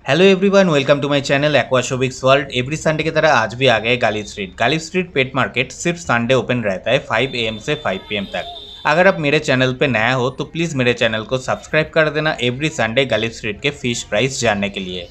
Hello everyone, welcome to my channel एक्वाशोबिक्स world. Every Sunday की तरह आज भी आ गए Ghalib street. Ghalib street pet market सिर्फ संडे ओपन रहता है 5 AM से 5 PM तक। अगर आप मेरे चैनल पे नया हो तो प्लीज़ मेरे चैनल को सब्सक्राइब कर देना एवरी संडे गालिब स्ट्रीट के फिश प्राइस जानने के लिए।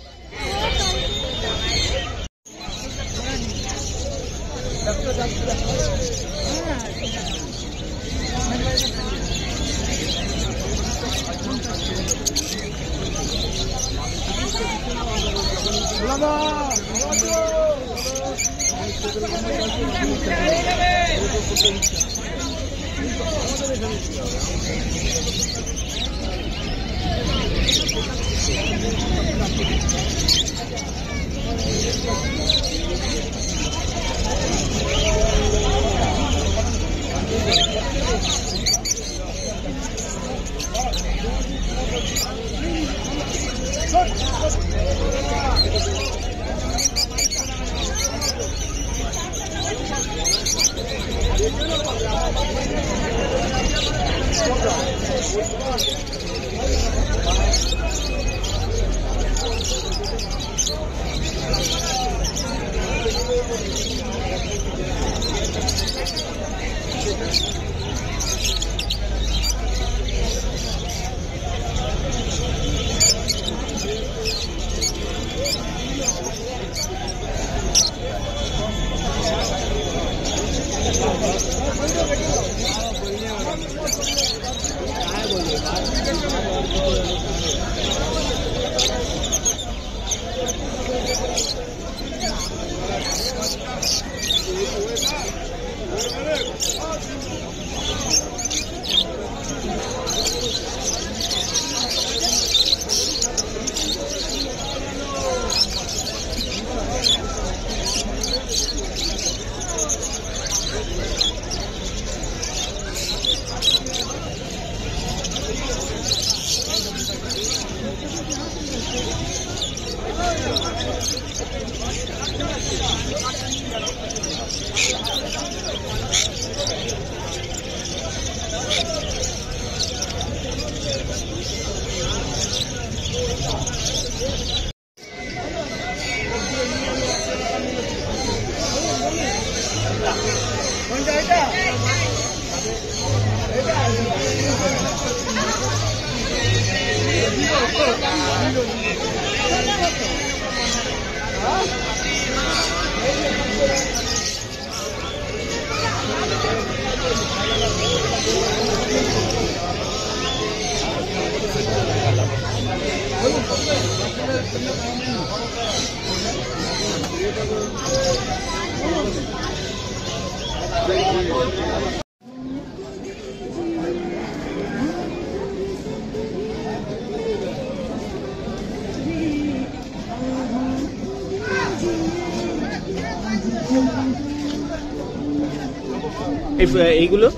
এইগুলো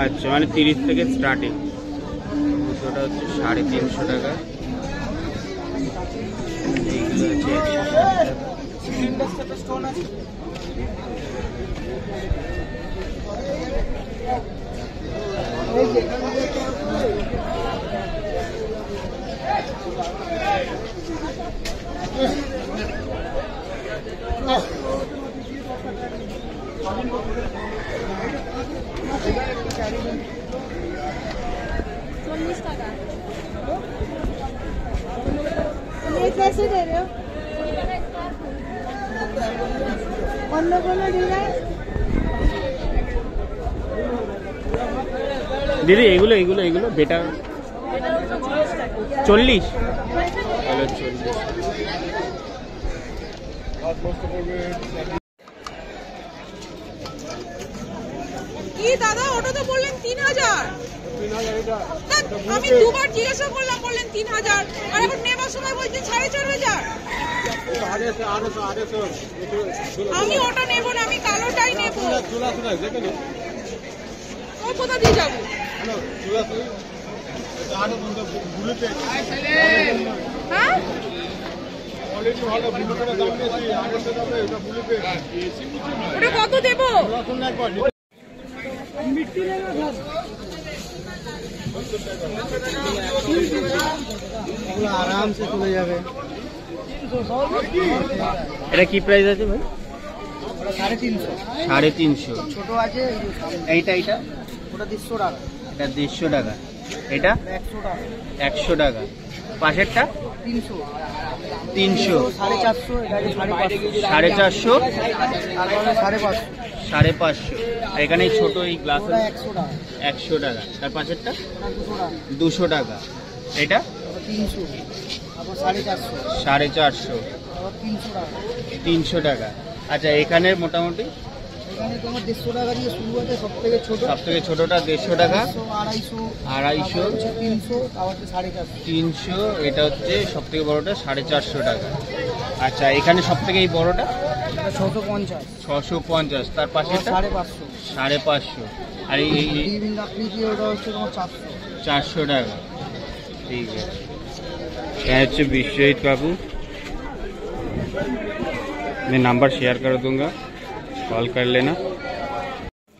আচ্ছা, মানে 30 থেকে স্টার্টিং। দুটোটা হচ্ছে 350 টাকা। এইগুলো कैसे दे रहे हो? अन्य कोनो डिजाइन দিদি এগুলো এগুলো এগুলো বেটা 40 কি দাদা, ওটা তো বললেন 3000। আমি দুবার জিজ্ঞাসা করলাম, বললেন 3000, আর এখন নেবার সময় বলছেন 4500। আমি ওটা নেব না, আমি কালোটাই নেব। ও কোথা দিয়ে যাবো? হ্যাঁ, ওটা কত দেবো? মিট্টি आराम से चले जाবে। এটা কি প্রাইস আছে ভাই? 350। 350 ছোট আছে এইটা ওটা 150 টাকা। এটা 150 টাকা। এটা 100 টাকা। 100 টাকা। পাশেরটা 300। 300 450 এটা 450 তারপরে 550 550। আর এখানে ছোট এই গ্লাস 100 টাকা। 100 টাকা। তার পাশেরটা 200 টাকা। এটা 300 তারপর 450 450 আবার 300 টাকা। 300 টাকা। আচ্ছা এখানে মোটামুটি এখানে তোমার 150 টাকা দিয়ে শুরু আছে সবথেকে ছোটটা 150 টাকা 250 300 আবার 450 300 এটা হচ্ছে সবথেকে বড়টা 450 টাকা। আচ্ছা এখানে সবথেকে এই বড়টা 650 তার পাশে 550 আর এই ওটা হচ্ছে তোমার 400 টাকা। ठीक है क्या है विश्वजीत बाबू मैं नंबर शेयर कर दूंगा कॉल कर लेना।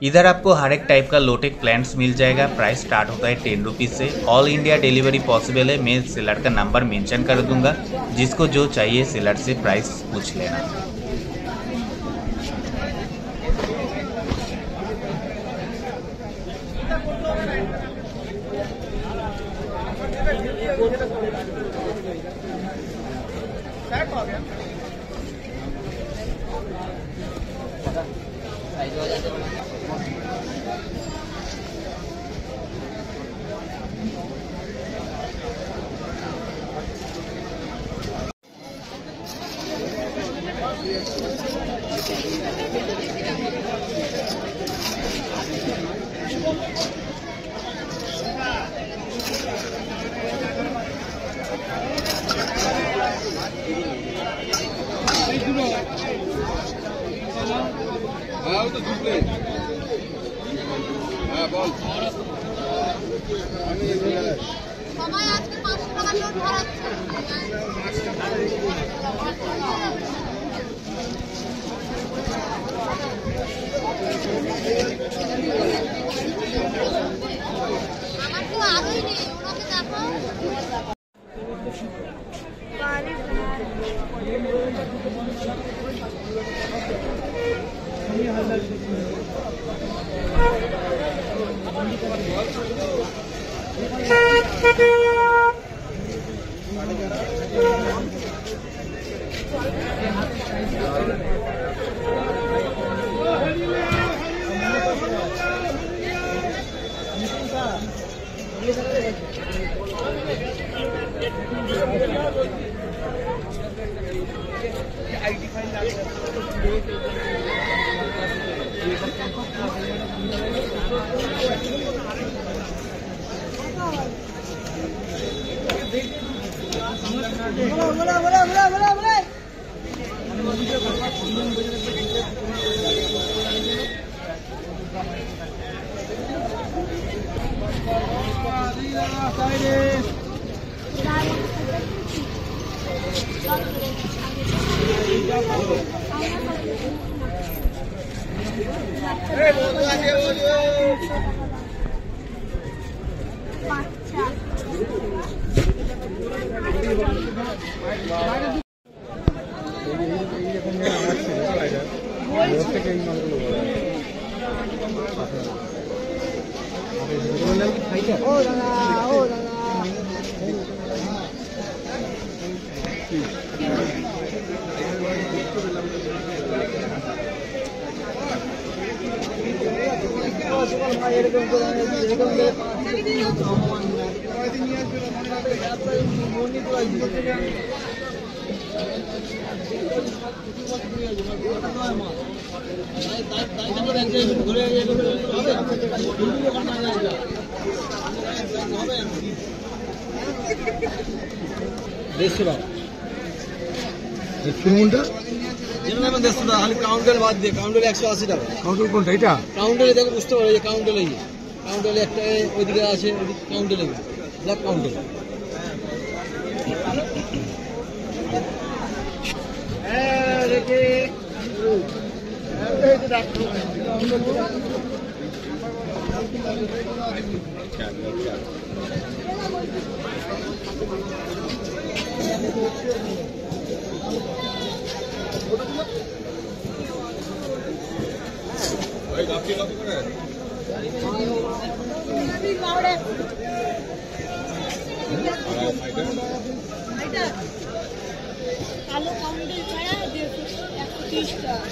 इधर आपको हर एक टाइप का लोटेक प्लांट्स मिल जाएगा। प्राइस स्टार्ट होता है 10 रुपीज़ से। ऑल इंडिया डिलीवरी पॉसिबल है। मैं सेलर का नंबर मेंशन कर दूंगा, जिसको जो चाहिए सेलर से प्राइस पूछ लेना। সবাই আজকে 500 টাকা নোট ভরাচ্ছে। আমার তো আরোই নেই, ওনাকে দেখো। কাউন্টার বাদ দিয়ে কাউন্টার 180 টাকা। কাউন্টার কোনটা এটা? কাউন্টারে দেখো বুঝতে পারো এই কাউন্টারে এই কাউন্টারে একটা ওইদিকে আছে কাউন্টারে ব্ল্যাক কাউন্টার। হ্যাঁ রেখে এই তো ডাক্তার কালো কাউন্টার ছাড়া 130 টাকা।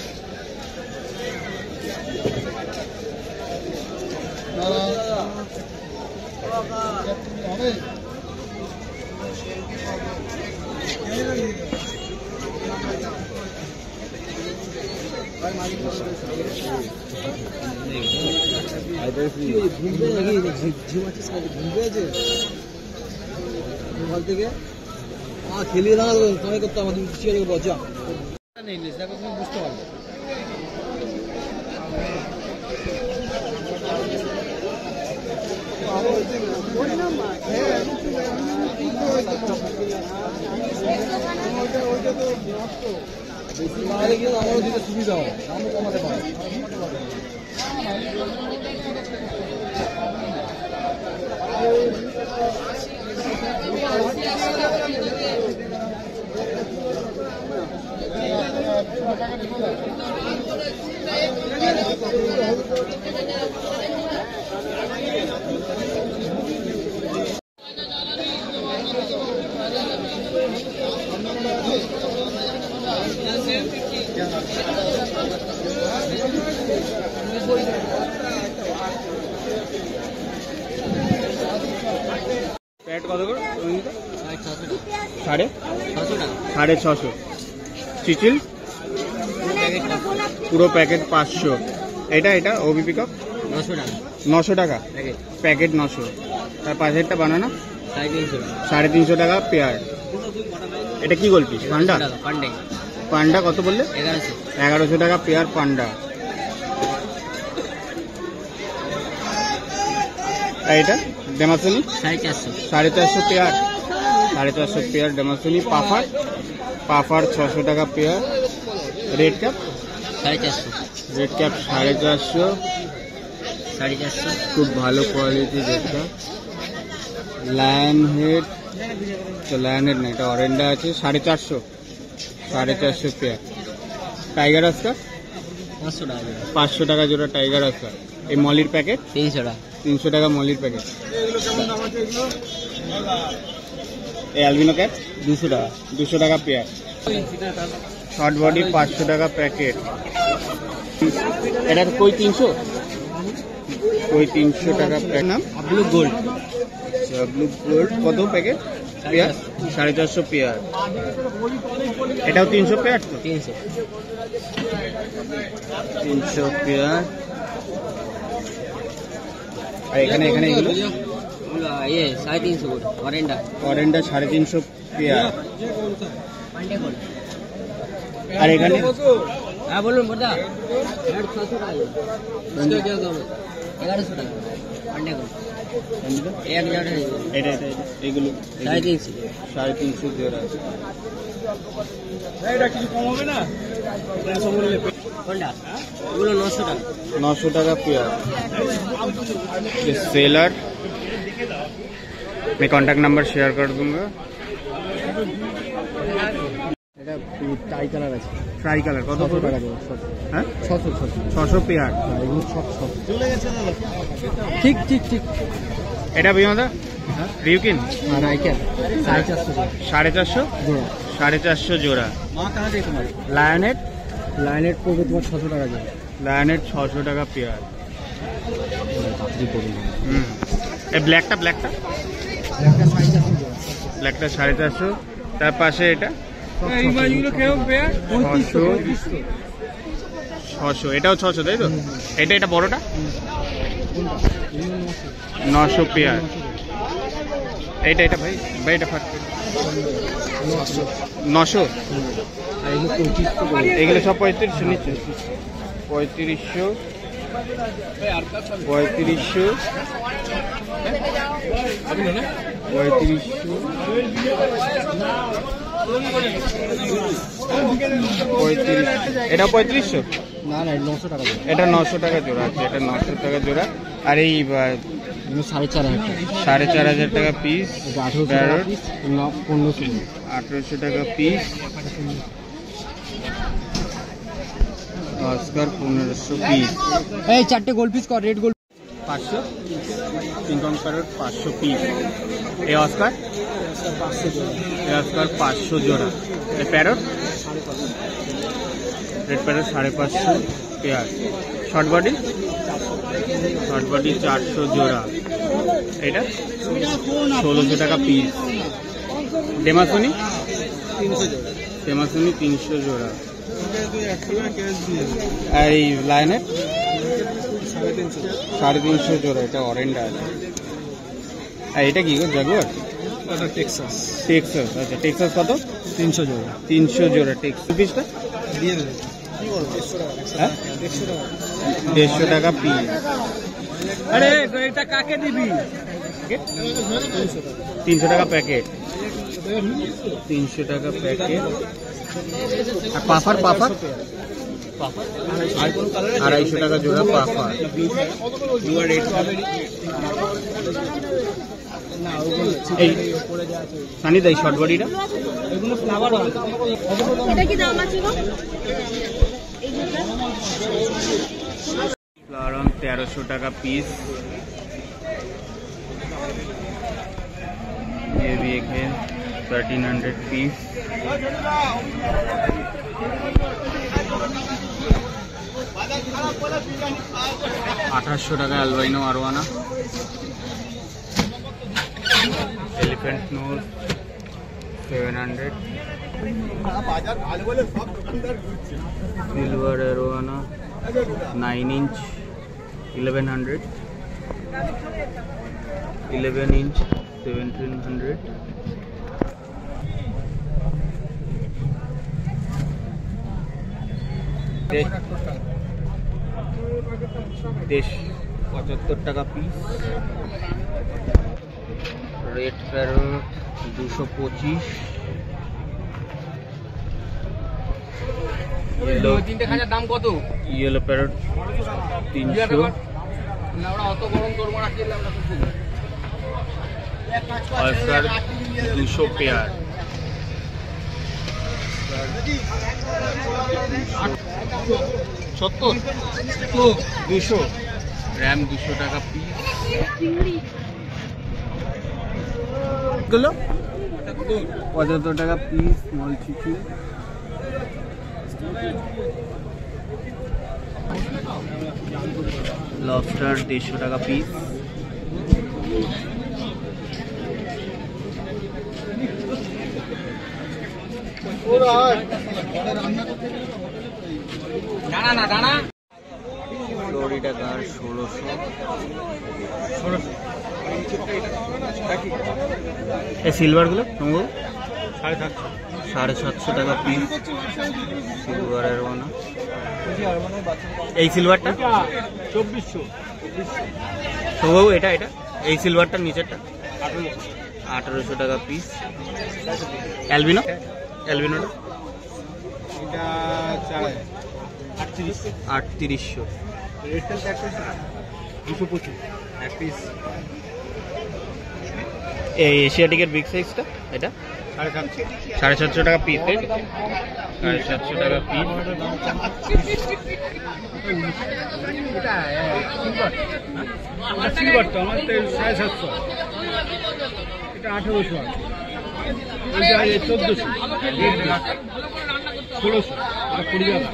খেলিয়ে দাঁড়াবো তোমায় করতে আমাদের চেয়ারে বজা নেই দেখো তুমি বুঝতে পারবে বেশি মারে গেলে আমারও দিতে সুবিধা হয় দামও কমাতে পারে প্যাকেট কত করে? 650 চিচিল পুরো প্যাকেট 500। এটা ওবি পিকআপ 900 টাকা প্যাকেট 900। তার পাশেরটা বানানা 350 টাকা পেয়ার। এটা কি গোলপিস? পান্ডা কত বললে? 1100 টাকা পেয়ার পান্ডা। আর এটা ডেমাসনি 450 পেয়ার 450 পেয়ার ডেমাসনি। পাফার 600 টাকা পেয়ার। রেড ক্যাপ 450 খুব ভালো quality red cap. Lion head না, এটা অরেন্ডা আছে 450 পেয়ার। টাইগার আস্কার 500 টাকা জোড়া টাইগার আস্কার। এই মলির প্যাকেট 300 টাকা মলির প্যাকেট। এই অ্যালবিনো ক্যাট 200 টাকা পেয়ার। শর্ট বডি 500 টাকা প্যাকেট। এটা কই 300 টাকা প্যাকেট। নাম ব্লু গোল্ড কত প্যাকেট? Pair 450 pair. এটাও 300 পেয়ার তো 300 পেয়ার। আর এখানে এগুলো 350 অরেন্ডা 350 পেয়ার। আর এখানে হ্যাঁ বলুন বড়দা 600 টাকা 1100 টাকা পান্ডে গোল এটা এইগুলো 350 জোড়া আছে। এটা কিছু কম হবে না? কোনটা? এগুলো 900 টাকা পেয়ার। सेलर मैं कॉन्टैक्ट नंबर शेयर कर दूंगा। এটা টাই কালার আছে ট্রাই কালার কত টাকা দেবো হ্যাঁ 600 পেয়ার। এগুলো সব চলে গেছে ঠিক এটা বিমাদা রিউকিন আর আইকেন 450 জোড়া। লাইনেট পড়বে তোমার 600 টাকা জোড়া। লায়নেট 600 টাকা পেয়ার। এই ব্ল্যাকটা 450। তার পাশে এটা 600। এটাও 600 তাই তো? এটা বড়টা 900 পেয়ার। এটা ভাই এটা ফাট 900। এগুলো সব 3500 নিচ্ছে 3500 এটা 3500 না 900 টাকা এটা 900 টাকা জোড়া আছে। এটা 900 টাকা জোড়া। আর এই 4,500 টাকা পিস, 1800 টাকা পিস, অস্কার 1500 পিস। এই 4টে গোল পিস কর, রেড গোল 500 কিংকং প্যারট 500 পিস। এই অস্কার 500 জোড়া। এই parrot red parrot 550 pair. Short body 400 জোড়া। এটা 1600 টাকা পিস। ডেমাসনি 300 জোড়া। আর এই লাইনের 350 জোড়া। এটা অরেঞ্জ আছে। আর এটা কি গো, জাগুয়ার? টেক্সাস আচ্ছা, টেক্সাস কত? 300 জোড়া 300 জোড়া টেক্সাস। পিসটা দিয়ে দেবে। হ্যাঁ 150 টাকা পিস। আরে এটা কাকে দিবি? 300 টাকা প্যাকেট। 300 টাকা প্যাকেট। আর পাফার 250 টাকা জোড়া পাফার। এই সানি দাই শর্ট বডিটা এটা কি দাম আছে গো? ফ্লাওয়ার 1300 টাকা পিস। ये भी एक है 1300 पीस। $800 টাকা albino arowana. Elephant nose 700। Silver arowana 9 inch 1100। 11 inch 1700। देश 75 টাকা পিস। Red parrot 225। তিনটে খাঁচার দাম কত? Yellow parrot 300। অত গরম তোর মারা কি আমরা অস্কার 200 পেয়ার। 200 র্যাম 200 টাকা পিস। গুলো 75 টাকা পিস। স্মল চিচু লবস্টার 150 টাকা পিস। ফ্লোরিডা কার 1600। এই সিলভার গুলো 750 টাকা পিস। সিলভার আরোয়ানা। এই সিলভারটা 2400। তো এটা এই সিলভারটার নিচেরটা 1800 টাকা পিস। অ্যালবিনো এটা 3800। রেডটা 225 এক পিস। এই এশিয়াটিকের বিগ সাইজটা এটা 750 টাকা পিস। 750 টাকা পিস। সিলভারটা আমার 750। এটা 1800 আছে। এটা 1400 1600। এটা 20 টাকা।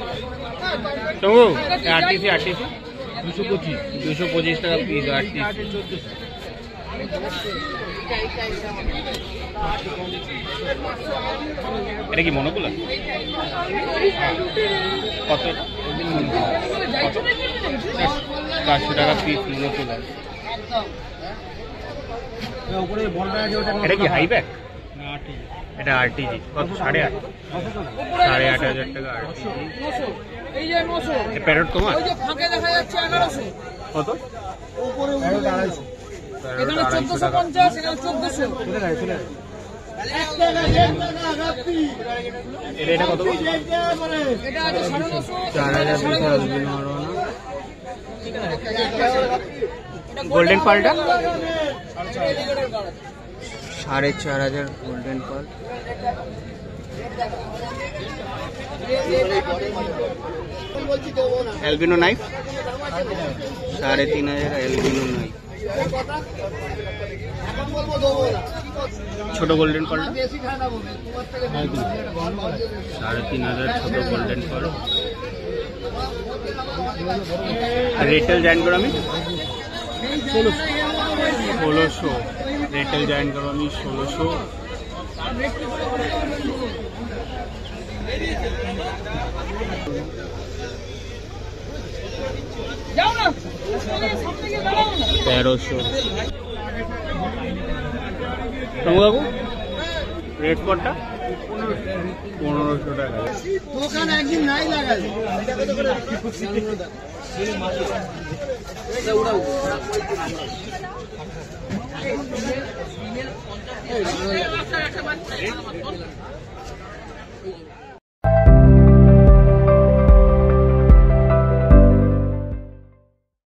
তো আরটিসি 225 টাকা পিস। আরটিসি এটা কি মনোকুলার? কত? 400 টাকা পিস মনোকুলার। এটা কি হাইব্যাক? এটা আরটিজি কত? 8.5 8,500 টাকা আরটিজি। এই যে 900। এই প্যারট তোমার ওই যে ফাঁকে দেখা যাচ্ছে 1100। কত? উপরে 250। এখানে 1450, এখানে 1400। এটা কত? এটা আছে 950। 4000 পিস অ্যালবিনো আরোয়ানা। গোল্ডেন পালটা 4,500 গোল্ডেন পাল। Albino knife 3,500 albino knife. ছোট গোল্ডেন পালটা 3,500 ছোট গোল্ডেন পাল। Red tail giant gourami 1600 red tail giant gourami 1600। যাও না সামনে গিয়ে দাঁড়াও না 1300। বাবু রেড স্পটটা 1500 টাকা। দোকান একদিন নাই লাগাই